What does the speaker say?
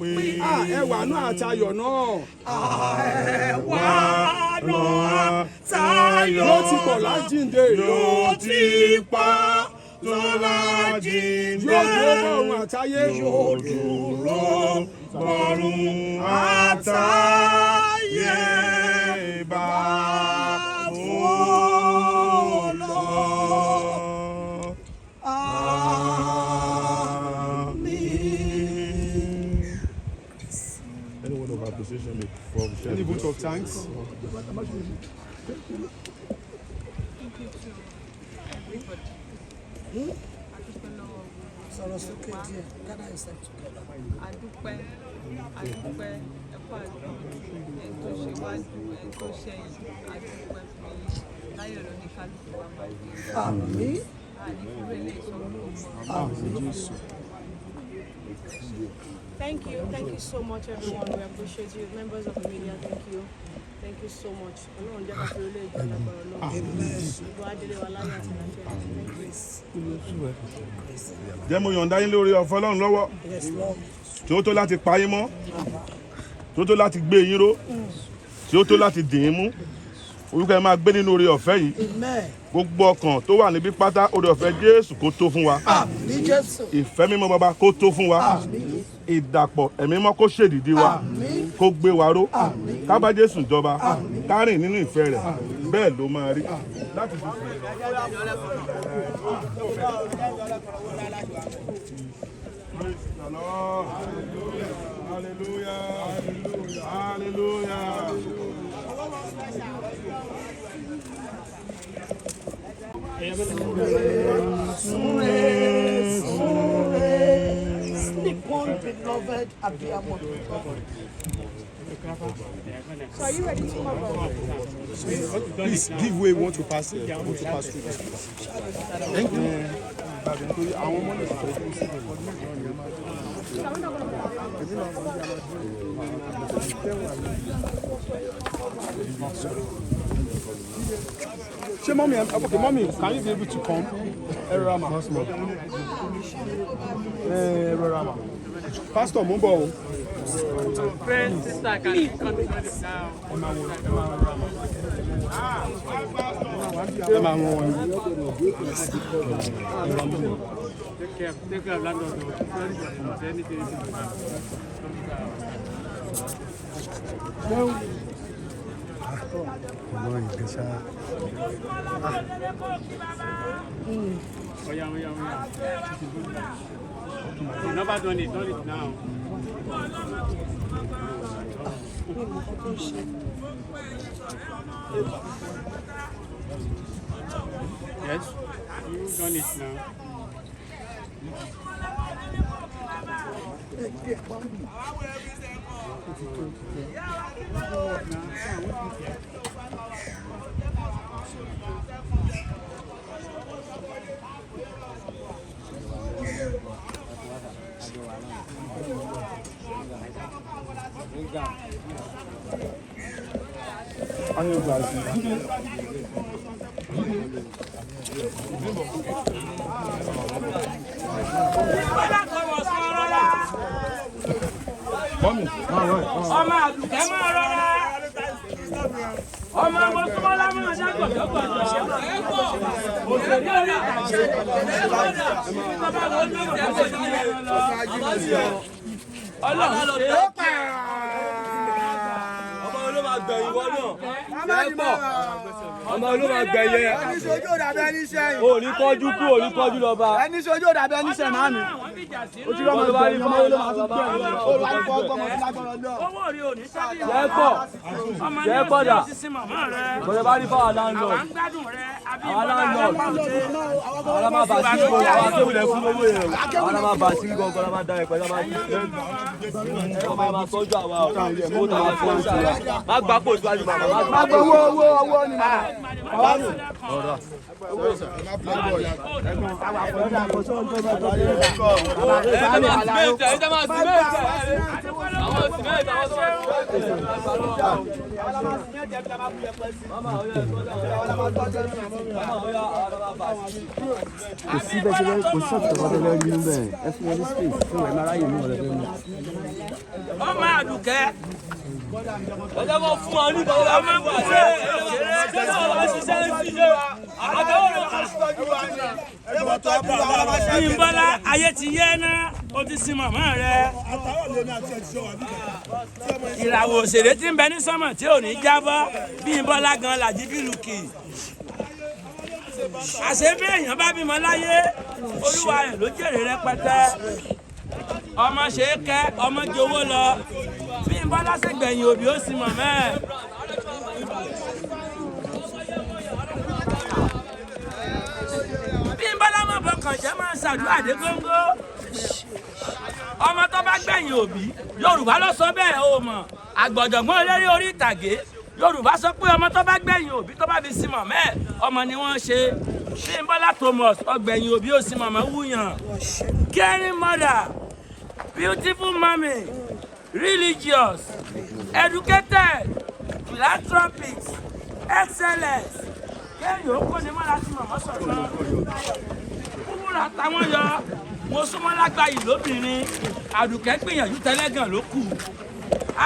pín. Ẹwà náà àtayọ̀ náà. Ẹwà náà tayọ̀. Yóò ti pọ̀ lájíǹde. Yóò ti pa tó lájíǹde. Yóò dúró bọ̀run àtayé. Yóò dúró bọ̀run àtayé bá fún lọ. Any word of appreciation before we share? Any vote of thanks? Thank you to everybody. Sọ̀rọ̀ sókè díẹ̀, gather yourself together. Adúpẹ́ ẹ̀kọ́ àdúrà ẹni tó ṣe wájú ẹni tó ṣẹ̀yìn adúpẹ́ fún yín láyọ̀ ló ní kálukú wa máa gbé. Àmín. Àdìkúrẹ́ lè sọ fún ọmọ. Thank you so much, everyone. We appreciate you, members of the media. Thank you so much. Ọlọ́run jẹ́ ká fi olè ìjọ lágbára Ọlọ́run. Gbogbo adélé wa láyé àti nàìjíríà. Jẹ́ mo yọ̀ǹda yín lórí ọ̀fọ̀ Ọlọ́run lọ́wọ́ tí ó tó láti pa yín mọ́, tí ó tó láti gbé yín ró, tí ó tó láti dì yín mú. Orúkọ ẹ máa gbé nínú oore ọ̀fẹ́ yìí. Gbogbo ọkàn tó wà níbí pátá oore ọ̀fẹ́ Jésù kó tó fún wa. Ìfẹ́ mímọ́ bàbá kó tó fún wa. Ìdàpọ̀ ẹ̀mí mọ́ kó ṣèdìdí wa, kó gbé wa ró, ká bá Jésù jọba, ká rìn nínú ìfẹ́ rẹ̀, bẹ́ẹ̀ ló máa rí. Láti fi Praise the Lord. Hallelujah. Hallelujah. Sleep on, beloved Abiyamo. So are you ready to come on? Please give way. Want to pass through this place. Thank you. Mommy, okay, mommy, can you be able to come? Erama. Pastor Mumbo. Friend, sister, can you come to this now? Take care of landlord. You never done it now. Yes, you've done it now. Ọmọ àdùkẹ́ máa rọra. Ọmọ ọmọ tó wọ́n lámọ̀ ṣá gbọ̀dọ̀gbọ̀dọ̀. Òṣèré orí ìtàgé. Ọlọ́run ló dé. Ọmọ olóma gbẹ̀yìn wọ́n náà. Ọmọ olóma gbẹ̀yẹ. Ẹni sojú ò dàbí ẹni sẹ́yìn. O ní kọjú kú, o ní kọjú lọ bá. Ẹni sojú ò dàbí ẹni sẹ́yìn máa mi. Ojú ọmọ ìgbẹ̀yìn ọmọ olóma tún gbẹ̀yìn. Olùwàlùkọ́ ọgbọ́n ti lágbọ́rọ̀ lọ. Owó rí òní sábìyàn. Jẹ́ pọ̀. Jẹ́ pọ̀ dà. Bọ̀dẹ̀ bá rí fáwọn láńlọ. Àwọn gbádùn rẹ̀ àbí Àwọn ìbọ̀lá láńlọ. rẹ̀ pàṣẹ. Àwọn la máa bà sí gbogbo àwọn akéwìlẹ̀ fún owó yẹn. Àwọn la máa bà sí gbogbo la máa da ẹ̀pẹ́ la máa fi ṣe. Ọmọ ẹ̀ máa tọ́jú àwa o. Owó tó máa fọ́ sí wa. Má gbà pò síwájú màmá. Má gbà owó ni màmá. ọ̀rọ̀. Àwọn Kò sí bẹ́ẹ̀ ṣe kò sí ọ̀tọ̀ kan tẹ́lẹ̀ rí níbẹ̀ ẹ fún wọn ní space fún ẹ̀ máa ráyè mú ọ̀rẹ́ fẹ́ mú. ọmọ àdùkẹ́ ọjọ́ kan fún ọ nígbà wo ọmọ bọ̀ ṣe ṣe náà wá ṣiṣẹ́ ṣiṣẹ́ àtàwọn ọ̀rọ̀ Bímbọ́lá ayé ti yẹ náà ó ti sin màmá rẹ ìràwọ̀ òṣèré tí ń bẹ ní sọ́mọ̀ tí ò ní jábọ́ Bímbọ́lá gan làjí bílùkì àṣebí èèyàn bá bímọ láyé olúwa rẹ̀ ló jèrè rẹpẹtẹ ọmọ ṣe é kẹ́ ọmọ jowó lọ Bímbọ́lá ṣègbẹ̀yìn òbí ó sì mọ̀ mẹ́ẹ̀. Bímbọ́lá mọ̀ bọ̀kàn jẹ́ máa ń ṣàdúrà dé góńgó ọmọ tó bá gbẹ̀yìn òbí Yorùbá ló sọ bẹ́ẹ̀ o mọ̀ àgbọ̀jọ̀gbọ́n eléré orí ìtàgé Yorùbá sọ pé ọmọ tó bá gbẹ̀yìn òbí tó bá fi sí mọ̀ mẹ́ẹ̀ ọmọ ni wọ́n ṣe Bímbọ́lá Thomas ọgbẹ̀yìn òbí ó sì mọ̀mọ́ wúyàn caring mother beautiful mommy religious educated philanthropic excellence kéèyàn ó kó ní mọ́ra sí mọ̀mọ́ sọ̀tàn kúkúrà táwọn yọ mo súnmọ́ lágbàáyé lóbìnrin àdùkẹ́ gbìyànjú tẹ́lẹ́gàn ló kù